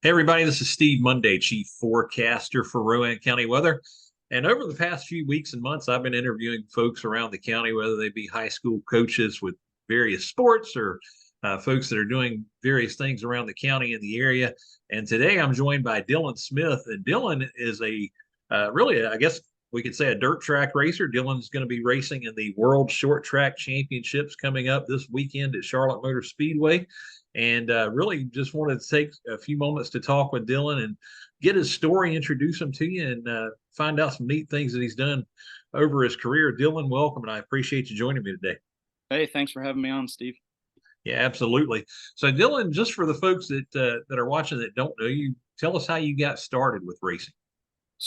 Hey, everybody, this is Steve Monday, Chief Forecaster for Rowan County Weather. And over the past few weeks and months, I've been interviewing folks around the county, whether they be high school coaches with various sports or folks that are doing various things around the county and the area. And today I'm joined by Dylan Smith. And Dylan is really, I guess we could say, a dirt track racer. Dylan's going to be racing in the World Short Track Championships coming up this weekend at Charlotte Motor Speedway. And really just wanted to take a few moments to talk with Dylan and get his story, introduce him to you, and find out some neat things that he's done over his career. Dylan, welcome, and I appreciate you joining me today. Hey, thanks for having me on, Steve. Yeah, absolutely. So, Dylan, just for the folks that are watching that don't know you, tell us how you got started with racing.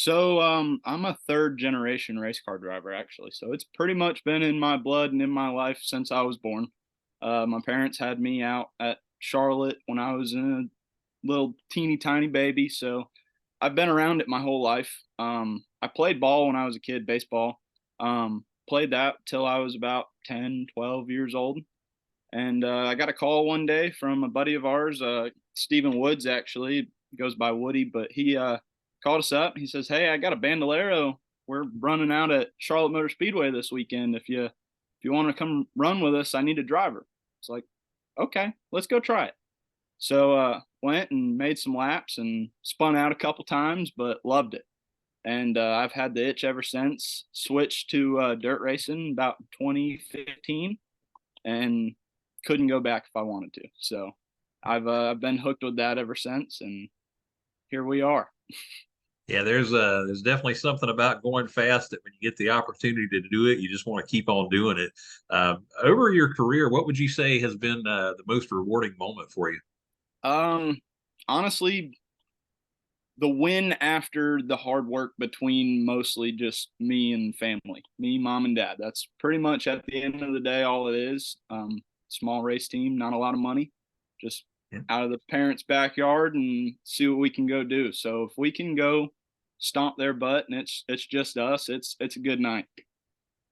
I'm a third generation race car driver, actually. So it's pretty much been in my blood and in my life since I was born. My parents had me out at Charlotte when I was a little teeny tiny baby. So I've been around it my whole life. I played ball when I was a kid, baseball. Played that till I was about 10, 12 years old. And I got a call one day from a buddy of ours, Stephen Woods, actually goes by Woody, but he called us up. He says, "Hey, I got a Bandolero. We're running out at Charlotte Motor Speedway this weekend. If you want to come run with us, I need a driver." It's like, okay, let's go try it. So went and made some laps and spun out a couple times, but loved it. And I've had the itch ever since. Switched to dirt racing about 2015, and couldn't go back if I wanted to. So I've been hooked with that ever since, and here we are. Yeah, there's definitely something about going fast that when you get the opportunity to do it, you just want to keep on doing it. Over your career, what would you say has been the most rewarding moment for you? Um, Honestly, the win after the hard work between mostly just me and family, me, mom, and dad. That's pretty much at the end of the day all it is. Small race team, not a lot of money, just Yeah. out of the parents' backyard and see what we can go do. So if we can go stomp their butt and it's just us, it's a good night.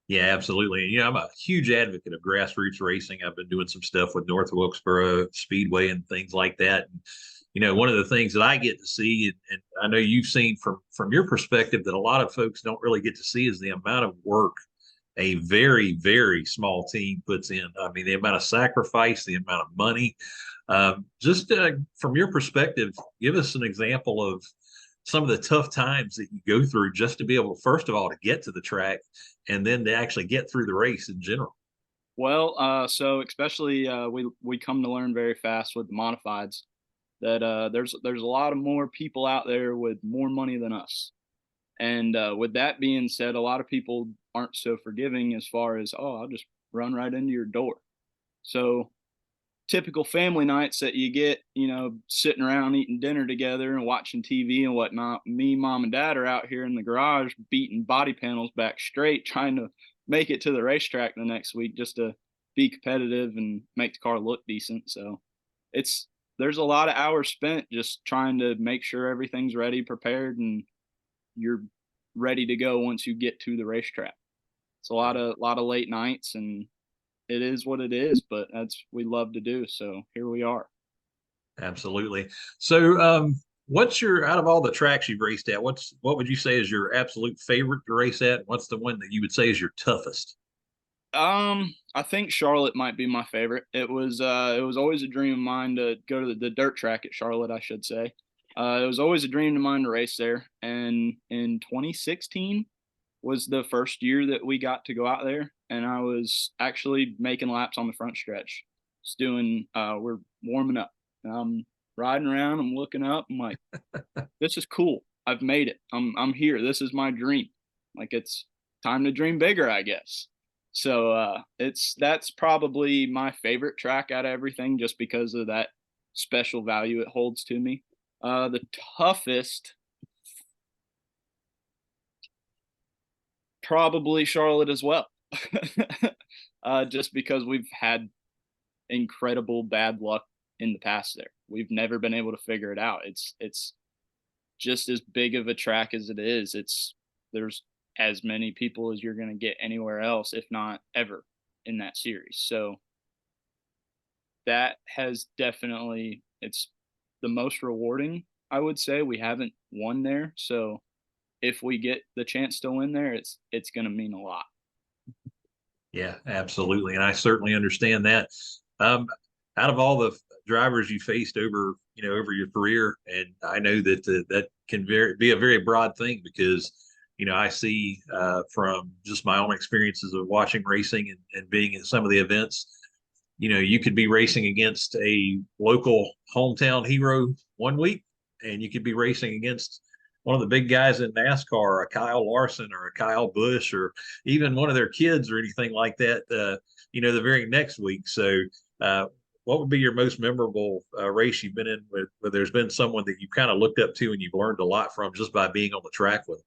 Yeah, absolutely. And, I'm a huge advocate of grassroots racing. I've been doing some stuff with North Wilkesboro Speedway and things like that. And, one of the things that I get to see, and I know you've seen from your perspective that a lot of folks don't really get to see, is the amount of work a very, very small team puts in. I mean, the amount of sacrifice, the amount of money. Just from your perspective, give us an example of some of the tough times that you go through just to be able, first of all, to get to the track and then to actually get through the race in general. Well, so especially we come to learn very fast with the modifieds that there's a lot of more people out there with more money than us. And with that being said, a lot of people aren't so forgiving as far as, oh, I'll just run right into your door. So typical family nights that you get, sitting around eating dinner together and watching TV and whatnot. Me, mom, and dad are out here in the garage beating body panels back straight, trying to make it to the racetrack the next week just to be competitive and make the car look decent. So it's there's a lot of hours spent just trying to make sure everything's ready, prepared, and you're ready to go once you get to the racetrack. It's a lot of late nights, and it is what it is, but that's we love to do. So here we are. Absolutely. So, what's your out of all the tracks you've raced at? What would you say is your absolute favorite to race at? What's the one that you would say is your toughest? I think Charlotte might be my favorite. It was always a dream of mine to go to the dirt track at Charlotte, I should say. It was always a dream of mine to race there, and in 2016 was the first year that we got to go out there, and I was actually making laps on the front stretch. Just doing, we're warming up. I'm riding around. I'm looking up. I'm like, this is cool. I've made it. I'm here. This is my dream. Like it's time to dream bigger, I guess. So that's probably my favorite track out of everything, just because of that special value it holds to me. The toughest, probably Charlotte as well. Just because we've had incredible bad luck in the past there. We've never been able to figure it out. It's just as big of a track as it is. There's as many people as you're going to get anywhere else, if not ever, in that series. So that has definitely it's the most rewarding I would say. We haven't won there, so if we get the chance to win there, it's going to mean a lot. Yeah, absolutely. And I certainly understand that. Um, Out of all the drivers you faced over, over your career, and I know that that can be a very broad thing because, I see from just my own experiences of watching racing and being in some of the events, you could be racing against a local hometown hero one week, and you could be racing against one of the big guys in NASCAR, a Kyle Larson or a Kyle Busch, or even one of their kids or anything like that, the very next week. So, what would be your most memorable race you've been in where there's been someone that you kind of looked up to and you've learned a lot from just by being on the track with them?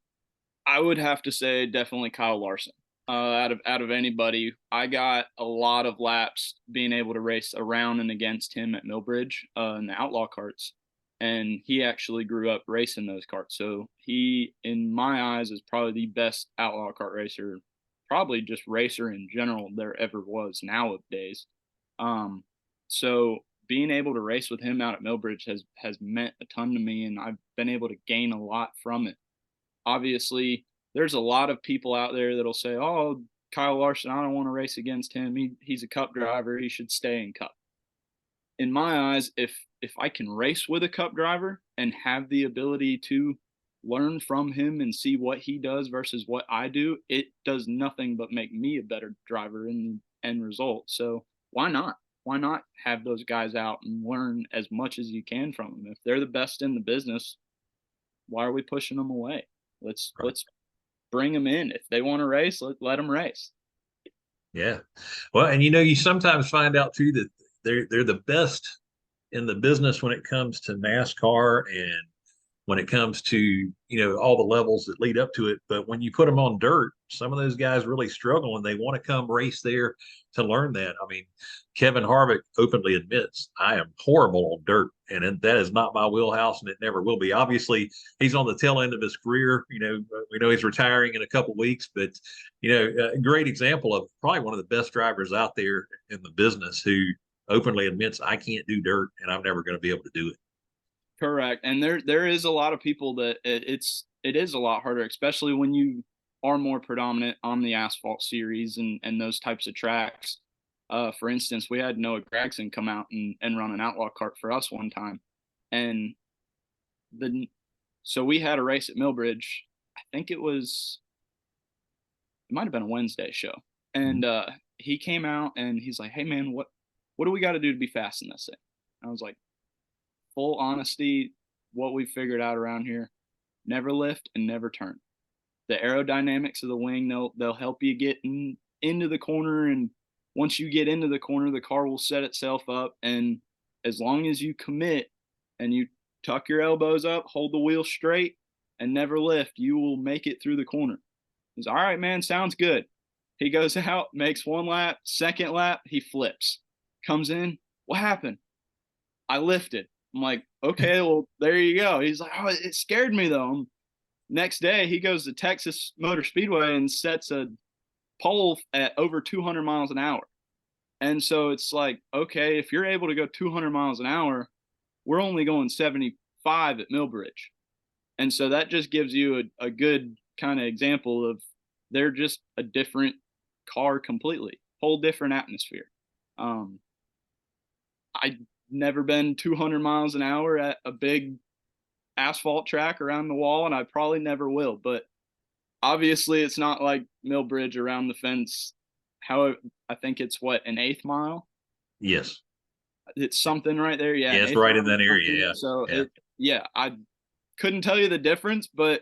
I would have to say definitely Kyle Larson. Out of anybody, I got a lot of laps being able to race around and against him at Millbridge in the outlaw carts, and he actually grew up racing those carts. So he, in my eyes, is probably the best outlaw kart racer, probably just racer in general there ever was nowadays. Um, so being able to race with him out at Millbridge has meant a ton to me, and I've been able to gain a lot from it. Obviously, there's a lot of people out there that'll say, "Oh, Kyle Larson, I don't want to race against him. He's a cup driver. He should stay in cup." In my eyes, if I can race with a cup driver and have the ability to learn from him and see what he does versus what I do, it does nothing but make me a better driver in the end result. So why not? Why not have those guys out and learn as much as you can from them? If they're the best in the business, why are we pushing them away? Right. Let's bring them in. If they want to race, let them race. Yeah. Well, and you sometimes find out too that they're the best in the business when it comes to NASCAR and when it comes to all the levels that lead up to it. But when you put them on dirt, some of those guys really struggle and they want to come race there to learn that. I mean, Kevin Harvick openly admits I am horrible on dirt, and that is not my wheelhouse, and it never will be. Obviously, he's on the tail end of his career. We know he's retiring in a couple of weeks, but a great example of probably one of the best drivers out there in the business who openly admits I can't do dirt and I'm never going to be able to do it. Correct. And there is a lot of people that it is a lot harder, especially when you are more predominant on the asphalt series and those types of tracks. For instance, we had Noah Gragson come out and run an outlaw kart for us one time. And the so we had a race at Millbridge. I think it might have been a Wednesday show. And he came out and he's like, "Hey man, what do we got to do to be fast in this thing?" And I was like, full honesty, what we figured out around here: never lift and never turn. The aerodynamics of the wing, they'll help you get into the corner, and once you get into the corner, the car will set itself up. And as long as you commit and you tuck your elbows up, hold the wheel straight, and never lift, you will make it through the corner. He's all right, man, sounds good. He goes out, makes one lap, second lap, he flips, comes in. What happened? I lifted. I'm like, okay, well, there you go. He's like, oh, it scared me though. Next day, he goes to Texas Motor Speedway and sets a pole at over 200 miles an hour. And so it's like, okay, if you're able to go 200 miles an hour, we're only going 75 at Millbridge. And so that just gives you a good kind of example of they're just a different car completely, whole different atmosphere. I never been 200 miles an hour at a big asphalt track around the wall, and I probably never will. But obviously, it's not like Millbridge around the fence. How I think it's an eighth mile. Yes. It's something right there. Yeah, Yeah, it's right in that area. Yeah. So Yeah. I couldn't tell you the difference, but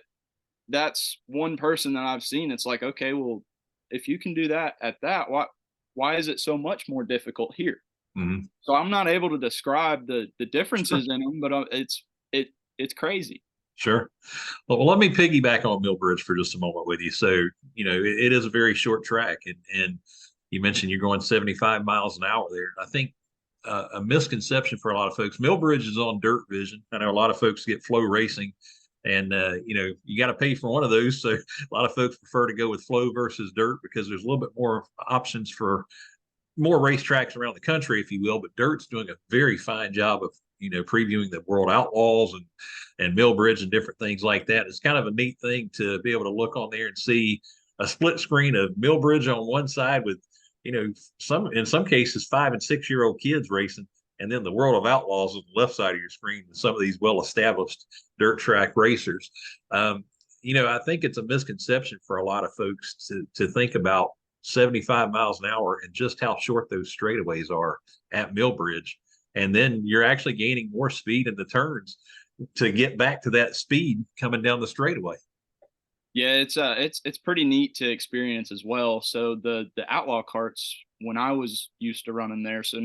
that's one person that I've seen. It's like, okay, well, if you can do that at that, why is it so much more difficult here? Mm-hmm. So I'm not able to describe the differences in them, but it's crazy. Sure. Well, let me piggyback on Millbridge for just a moment with you. So, it is a very short track, and you mentioned you're going 75 miles an hour there. I think a misconception for a lot of folks: Millbridge is on dirt vision. I know a lot of folks get flow racing, and you got to pay for one of those. So a lot of folks prefer to go with flow versus dirt because there's a little bit more options for more racetracks around the country, if you will. But dirt's doing a very fine job of previewing the World Outlaws and Millbridge and different things like that. It's kind of a neat thing to be able to look on there and see a split screen of Millbridge on one side with, in some cases 5 and 6 year old kids racing, and then the World of Outlaws on the left side of your screen with some of these well established dirt track racers. I think it's a misconception for a lot of folks to think about 75 miles an hour and just how short those straightaways are at Millbridge. And then you're actually gaining more speed in the turns to get back to that speed coming down the straightaway. Yeah, it's pretty neat to experience as well. So the outlaw carts, when I was used to running there, so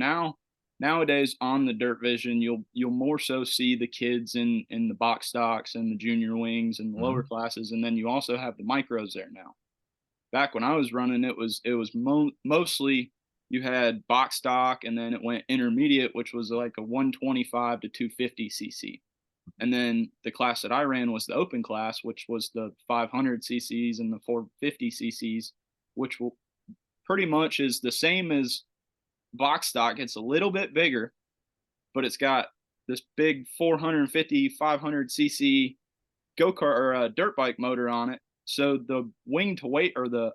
nowadays on the Dirt Vision, you'll more so see the kids in the box stocks and the junior wings and the lower classes, and then you also have the micros there now. Back when I was running, it was mostly you had box stock, and then it went intermediate, which was like a 125 to 250 cc. And then the class that I ran was the open class, which was the 500 cc's and the 450 cc's, which will pretty much is the same as box stock. It's a little bit bigger, but it's got this big 450, 500 cc go-kart or dirt bike motor on it. So the wing to weight or the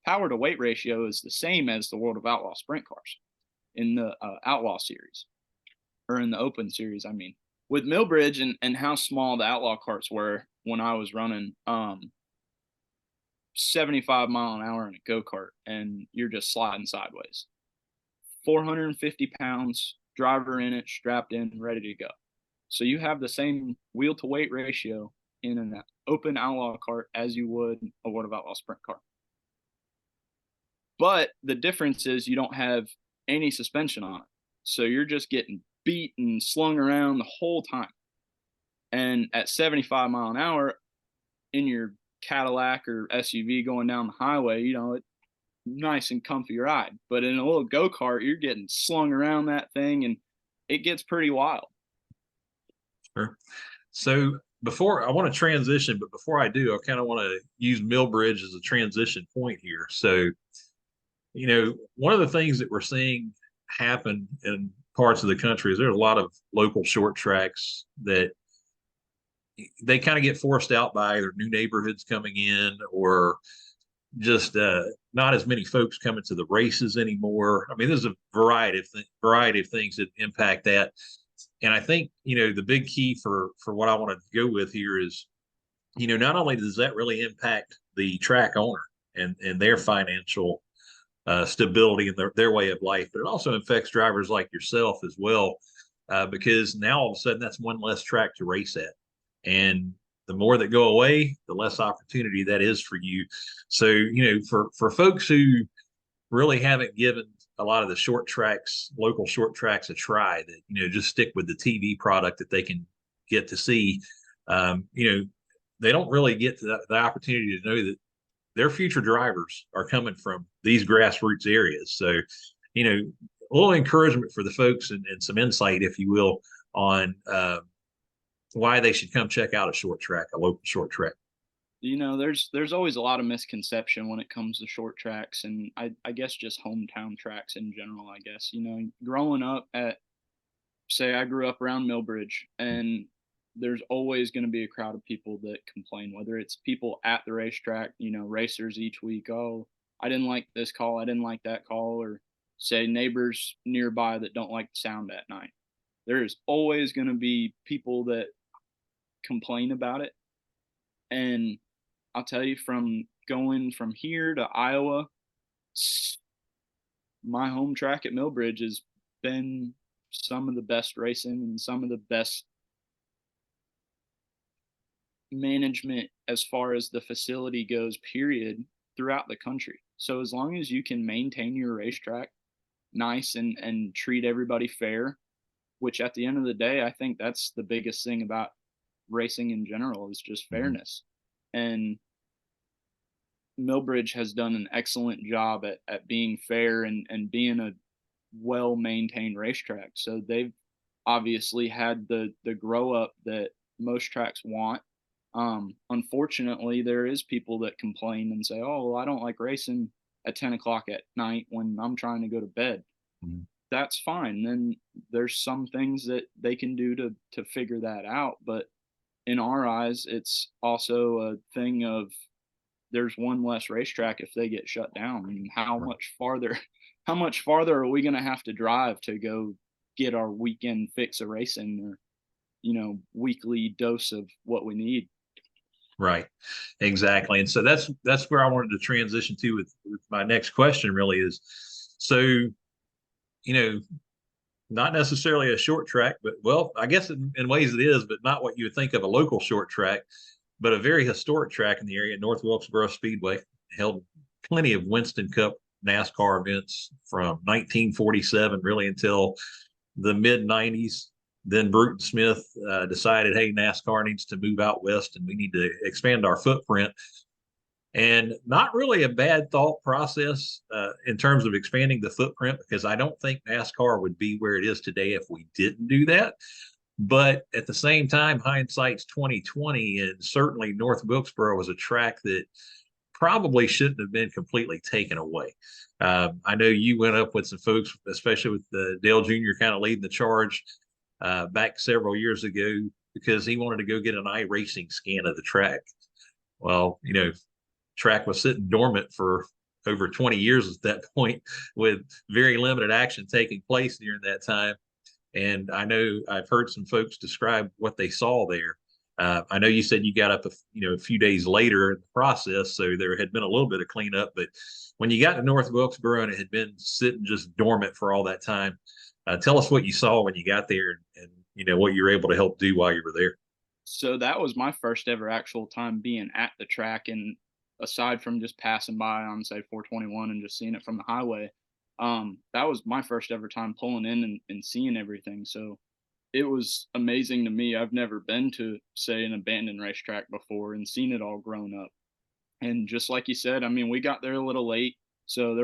power to weight ratio is the same as the World of Outlaw sprint cars in the Outlaw series, or in the open series, I mean. With Millbridge and how small the outlaw carts were when I was running, 75 mile an hour in a go-kart, and you're just sliding sideways. 450 pounds, driver in it, strapped in, ready to go. So you have the same wheel to weight ratio in an open outlaw cart as you would a World of Outlaw sprint car. But the difference is you don't have any suspension on it. So you're just getting beat and slung around the whole time. And at 75 mile an hour in your Cadillac or SUV going down the highway, it's nice and comfy ride. But in a little go-kart, you're getting slung around that thing, and it gets pretty wild. Sure. So before I want to transition, but before I do, I kind of want to use Millbridge as a transition point here. So, one of the things that we're seeing happen in parts of the country is there's a lot of local short tracks that they kind of get forced out by either new neighborhoods coming in or just not as many folks coming to the races anymore. I mean, there's a variety of things that impact that. And I think, the big key for what I want to go with here is, not only does that really impact the track owner and their financial stability in their way of life, but it also affects drivers like yourself as well, because now all of a sudden that's one less track to race at, and the more that go away, the less opportunity that is for you. So for folks who really haven't given a lot of the local short tracks a try, that just stick with the TV product that they can get to see, they don't really get to the opportunity to know that their future drivers are coming from these grassroots areas. So, a little encouragement for the folks and some insight, if you will, on why they should come check out a local short track. There's always a lot of misconception when it comes to short tracks, and I guess just hometown tracks in general, I guess. Growing up I grew up around Millbridge, and there's always going to be a crowd of people that complain, whether it's people at the racetrack, racers each week. Oh, I didn't like this call. I didn't like that call. Or say neighbors nearby that don't like the sound at night. There's always going to be people that complain about it. And I'll tell you, from going from here to Iowa, my home track at Millbridge has been some of the best racing and some of the best management as far as the facility goes, period, throughout the country. So as long as you can maintain your racetrack nice and treat everybody fair, which at the end of the day, I think that's the biggest thing about racing in general, is just fairness. And Millbridge has done an excellent job at being fair and being a well-maintained racetrack. So they've obviously had the grow up that most tracks want. Unfortunately, there is people that complain and say, oh, well, I don't like racing at 10 o'clock at night when I'm trying to go to bed. that's fine. Then there's some things that they can do to figure that out. But in our eyes, it's also a thing of there's one less racetrack if they get shut down. And how Right. much farther how much farther are we gonna have to drive to go get our weekend fix of racing, or, weekly dose of what we need? Right. Exactly. And so that's where I wanted to transition to with my next question really is, so, not necessarily a short track, but well, I guess in ways it is, but not what you would think of a local short track, but a very historic track in the area, North Wilkesboro Speedway, held plenty of Winston Cup NASCAR events from 1947 really until the mid 90s. Then Bruton Smith decided, hey, NASCAR needs to move out west and we need to expand our footprint. And not really a bad thought process in terms of expanding the footprint, because I don't think NASCAR would be where it is today if we didn't do that. But at the same time, hindsight's 2020, and certainly North Wilkesboro was a track that probably shouldn't have been completely taken away. I know you went up with some folks, especially with Dale Jr. kind of leading the charge back several years ago, because he wanted to go get an iRacing scan of the track. Well, track was sitting dormant for over 20 years at that point, with very limited action taking place during that time. And I know I've heard some folks describe what they saw there. I know you said you got up a few days later in the process, so there had been a little bit of cleanup. But when you got to North Wilkesboro and it had been sitting just dormant for all that time, tell us what you saw when you got there, and what you were able to help do while you were there. So that was my first ever actual time being at the track, and aside from just passing by on, say, 421 and just seeing it from the highway, that was my first ever time pulling in and seeing everything. So it was amazing to me. I've never been to, say, an abandoned racetrack before and seen it all grown up. And just like you said, I mean, we got there a little late, so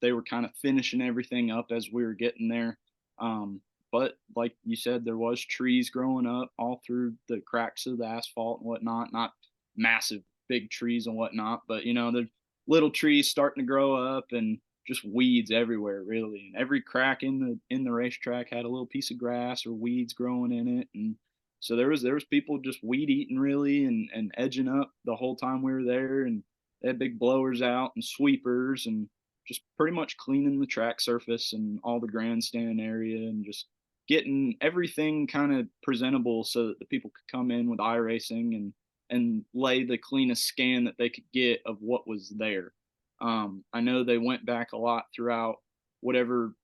they were kind of finishing everything up as we were getting there. But like you said, there was trees growing up all through the cracks of the asphalt and whatnot. Not massive, big trees and whatnot, but the little trees starting to grow up, and just weeds everywhere, really. And every crack in the racetrack had a little piece of grass or weeds growing in it, and so there was people just weed eating, really, and edging up the whole time we were there. And they had big blowers out and sweepers, and just pretty much cleaning the track surface and all the grandstand area, and just getting everything kind of presentable so that the people could come in with iRacing and lay the cleanest scan that they could get of what was there. I know they went back a lot throughout whatever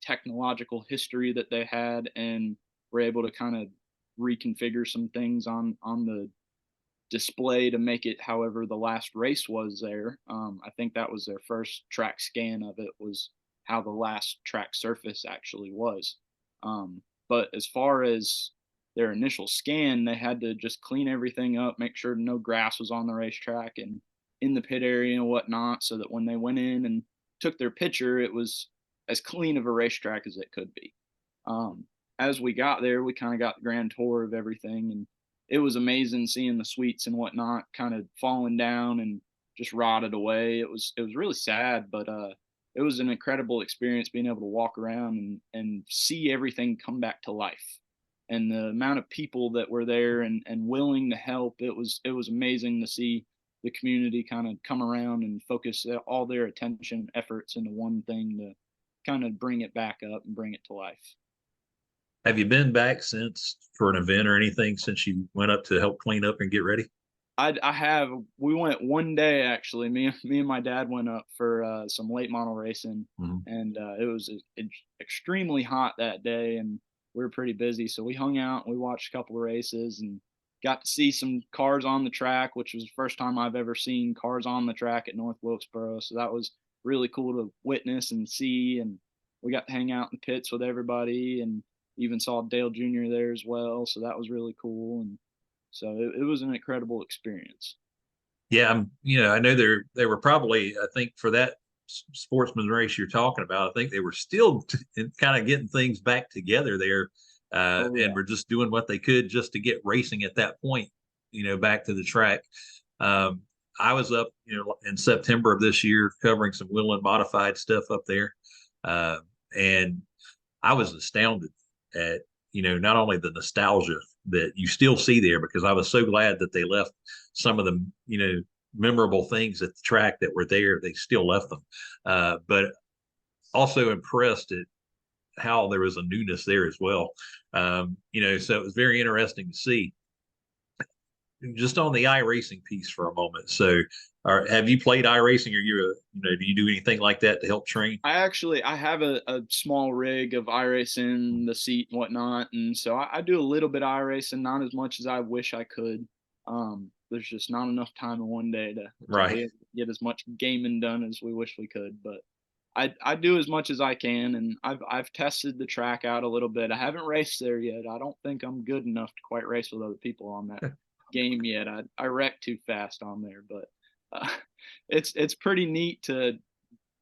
technological history that they had, and were able to kind of reconfigure some things on the display to make it however the last race was there. I think that was their first track scan of it, was how the last track surface actually was. But as far as their initial scan, they had to just clean everything up, make sure no grass was on the racetrack and in the pit area and whatnot, so that when they went in and took their picture, it was as clean of a racetrack as it could be. As we got there, we kind of got the grand tour of everything, and it was amazing seeing the suites and whatnot kind of falling down and just rotted away. It was really sad, but it was an incredible experience being able to walk around and see everything come back to life. And the amount of people that were there and willing to help, it was amazing to see the community kind of come around and focus all their attention and efforts into one thing to kind of bring it back up and bring it to life. Have you been back since for an event or anything since you went up to help clean up and get ready? I have. We went one day, actually. Me and my dad went up for some late model racing, Mhm. and it was extremely hot that day, and we were pretty busy. So we hung out, and we watched a couple of races, and got to see some cars on the track, which was the first time I've ever seen cars on the track at North Wilkesboro. So that was really cool to witness and see. And we got to hang out in the pits with everybody, and even saw Dale Jr. there as well. So that was really cool. And so it was an incredible experience. Yeah, I know they were probably, I think for that sportsman race you're talking about, I think they were still kind of getting things back together there, Oh and yeah. were just doing what they could just to get racing at that point, back to the track. Um, I was up, in September of this year covering some Whelen modified stuff up there. Uh, And I was astounded at, not only the nostalgia that you still see there, because I was so glad that they left some of the, memorable things at the track that were there. They still left them, but also impressed at how there was a newness there as well. So it was very interesting to see. Just on the iRacing piece for a moment. So, have you played iRacing? Or do you do anything like that to help train? I have a small rig of iRacing, the seat and whatnot, and so I do a little bit of iRacing, not as much as I wish I could. There's just not enough time in one day to Right. be able to get as much gaming done as we wish we could, but I do as much as I can, and I've tested the track out a little bit. I haven't raced there yet. I don't think I'm good enough to quite race with other people on that game yet. I wreck too fast on there, but uh, it's pretty neat to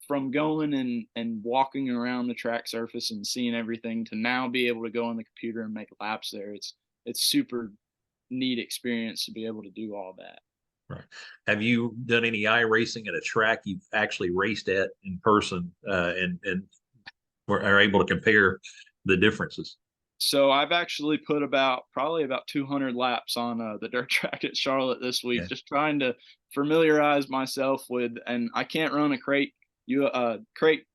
from going and walking around the track surface and seeing everything to now be able to go on the computer and make laps there. It's super neat experience to be able to do all that. Right. Have you done any iRacing at a track you've actually raced at in person, and are able to compare the differences? So I've actually put probably about 200 laps on the dirt track at Charlotte this week, Yeah. just trying to familiarize myself with. And I can't run a crate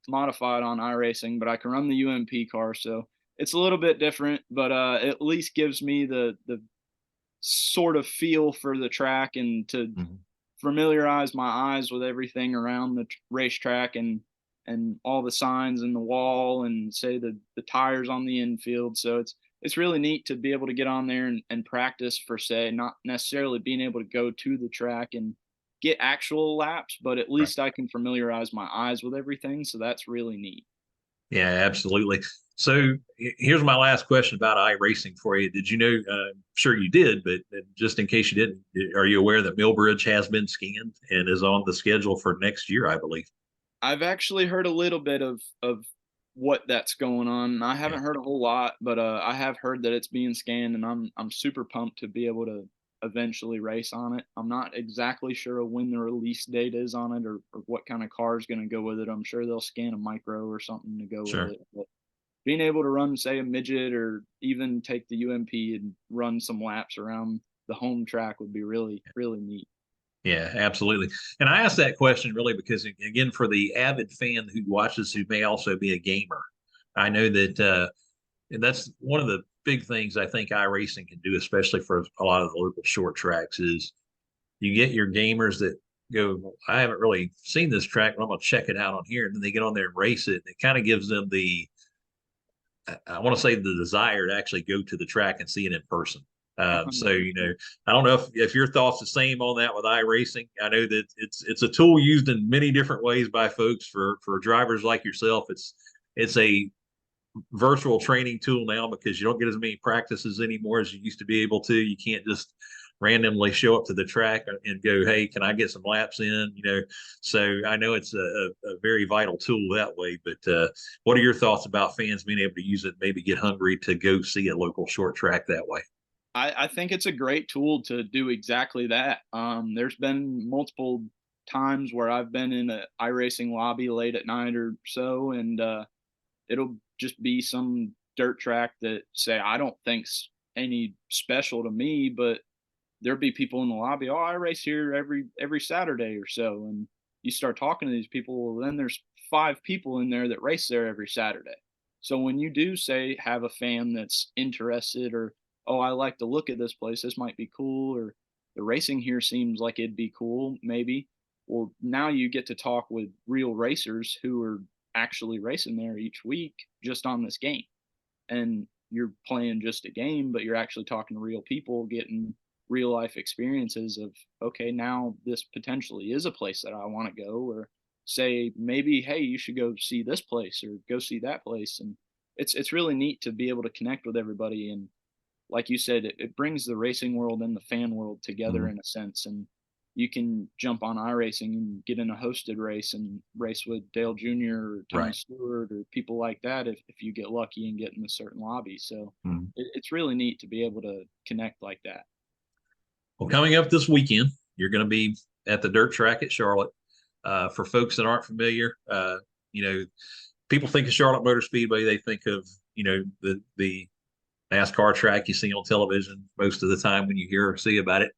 modified on iRacing, but I can run the UMP car, so it's a little bit different. But at least gives me the sort of feel for the track and to familiarize my eyes with everything around the racetrack and all the signs in the wall and say the tires on the infield. So it's really neat to be able to get on there and practice for say, not necessarily being able to go to the track and get actual laps, but at Right. least I can familiarize my eyes with everything. So that's really neat. Yeah, absolutely. So here's my last question about iRacing for you. Did you know? Sure you did, but just in case you didn't, are you aware that Millbridge has been scanned and is on the schedule for next year, I believe? I've actually heard a little bit of what that's going on. I Yeah. haven't heard a whole lot, but I have heard that it's being scanned, and I'm super pumped to be able to eventually race on it. I'm not exactly sure of when the release date is on it or what kind of car is going to go with it. I'm sure they'll scan a micro or something to go with Sure. it. But being able to run, say, a midget or even take the UMP and run some laps around the home track would be really, really neat. Yeah, absolutely. And I asked that question really because, again, for the avid fan who watches, who may also be a gamer, I know that, and that's one of the big things I think iRacing can do, especially for a lot of the local short tracks, is you get your gamers that go, "Well, I haven't really seen this track, but I'm going to check it out on here." And then they get on there and race it. And it kind of gives them I want to say the desire to actually go to the track and see it in person. So, 100%. I don't know if your thoughts the same on that with iRacing. I know that it's a tool used in many different ways by folks for drivers like yourself. It's a virtual training tool now because you don't get as many practices anymore as you used to be able to. You can't just randomly show up to the track and go, "Hey, can I get some laps in?" So I know it's a very vital tool that way. But what are your thoughts about fans being able to use it, maybe get hungry to go see a local short track that way? I think it's a great tool to do exactly that. There's been multiple times where I've been in a iRacing lobby late at night or so, and it'll just be some dirt track that say I don't think's any special to me, but there'll be people in the lobby. Oh, I race here every Saturday or so, and you start talking to these people. Well, then there's 5 people in there that race there every Saturday. So when you do say have a fan that's interested, or oh, I like to look at this place. This might be cool, or the racing here seems like it'd be cool, maybe. Well, now you get to talk with real racers who are actually racing there each week just on this game. And you're playing just a game, but you're actually talking to real people, getting real life experiences of, okay, now this potentially is a place that I want to go, or say maybe, hey, you should go see this place or go see that place. And it's really neat to be able to connect with everybody. And like you said, it brings the racing world and the fan world together Mhm. in a sense. And you can jump on iRacing and get in a hosted race and race with Dale Jr. or Tony Right. Stewart or people like that if you get lucky and get in a certain lobby. So Mhm. it's really neat to be able to connect like that. Well, coming up this weekend, you're going to be at the dirt track at Charlotte. For folks that aren't familiar, you know, people think of Charlotte Motor Speedway, they think of, the NASCAR track you see on television most of the time when you hear or see about it.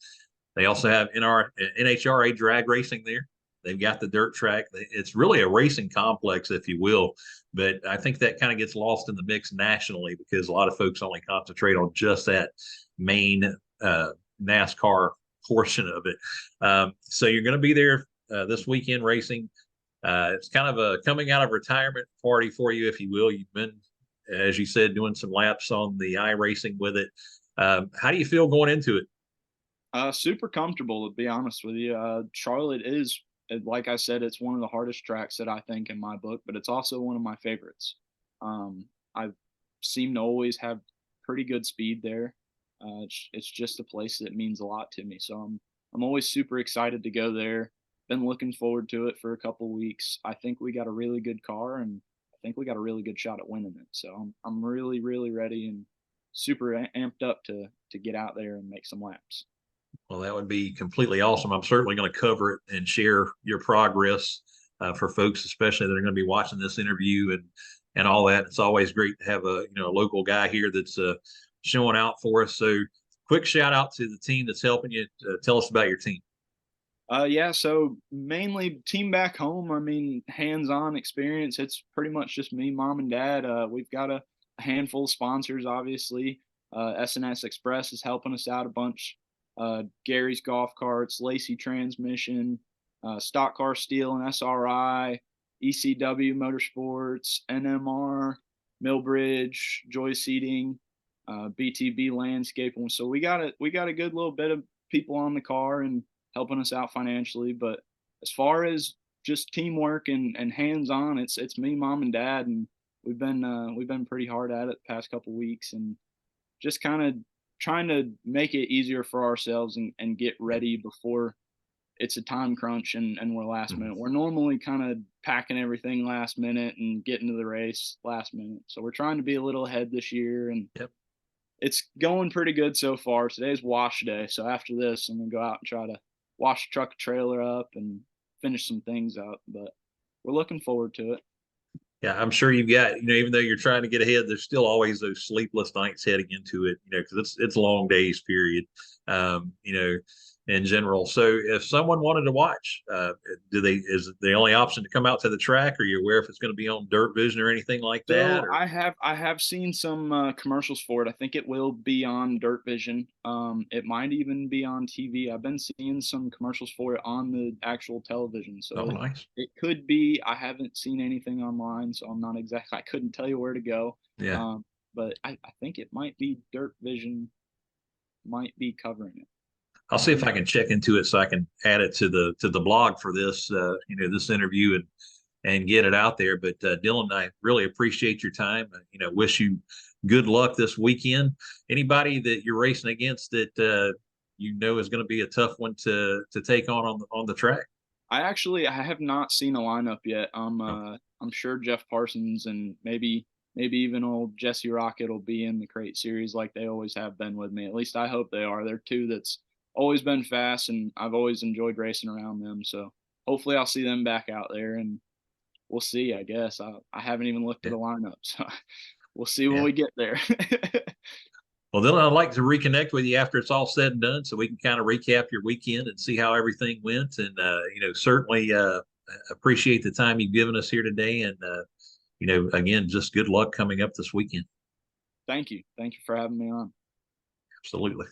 They also have NHRA drag racing there. They've got the dirt track. It's really a racing complex, if you will. But I think that kind of gets lost in the mix nationally because a lot of folks only concentrate on just that main NASCAR portion of it. So you're going to be there this weekend racing. It's kind of a coming out of retirement party for you, if you will. You've been, as you said, doing some laps on the iRacing with it. How do you feel going into it? Super comfortable, to be honest with you. Charlotte is, like I said, it's one of the hardest tracks that I think in my book, but it's also one of my favorites. I seem to always have pretty good speed there. It's just a place that means a lot to me. So I'm always super excited to go there. Been looking forward to it for a couple weeks. I think we got a really good car, and I think we got a really good shot at winning it. So I'm really, really ready and super amped up to get out there and make some laps. Well, that would be completely awesome. I'm certainly going to cover it and share your progress for folks, especially that are going to be watching this interview and all that. It's always great to have a local guy here that's showing out for us. So, quick shout out to the team that's helping you. Tell us about your team. Yeah, so mainly team back home. I mean, hands-on experience. It's pretty much just me, mom, and dad. We've got a handful of sponsors, obviously. S&S Express is helping us out a bunch. Gary's Golf Carts, Lacey Transmission, Stock Car Steel and SRI, ECW Motorsports, NMR, Millbridge, Joy Seating, BTB Landscaping. So we got a good little bit of people on the car and helping us out financially. But as far as just teamwork and hands on, it's me, mom, and dad, and we've been pretty hard at it the past couple weeks and just kind of trying to make it easier for ourselves and get ready before it's a time crunch and we're last minute. We're normally kind of packing everything last minute and getting to the race last minute. So we're trying to be a little ahead this year, and it's going pretty good so far. Today's wash day. So after this, I'm going to go out and try to wash the truck trailer up and finish some things up, but we're looking forward to it. Yeah, I'm sure you've got, even though you're trying to get ahead, there's still always those sleepless nights heading into it, because it's long days period, in general. So if someone wanted to watch, is it the only option to come out to the track? Are you aware if it's going to be on Dirt Vision or anything like that? So I have seen some commercials for it. I think it will be on Dirt Vision. It might even be on TV. I've been seeing some commercials for it on the actual television. So nice. It could be. I haven't seen anything online, so I'm not exactly. I couldn't tell you where to go. Yeah. But I think it might be Dirt Vision. Might be covering it. I'll see if I can check into it so I can add it to the blog for this this interview and get it out there. But Dylan, I really appreciate your time. Wish you good luck this weekend. Anybody that you're racing against that is going to be a tough one to take on the track? I have not seen a lineup yet. I'm sure Jeff Parsons and maybe even old Jesse Rocket will be in the crate series like they always have been with me. At least I hope they are. They're two that's always been fast, and I've always enjoyed racing around them. So hopefully I'll see them back out there, and we'll see. I guess I haven't even looked at the lineup, so we'll see when we get there. Well, then I'd like to reconnect with you after it's all said and done, so we can kind of recap your weekend and see how everything went. And certainly appreciate the time you've given us here today. And again, just good luck coming up this weekend. Thank you for having me on. Absolutely.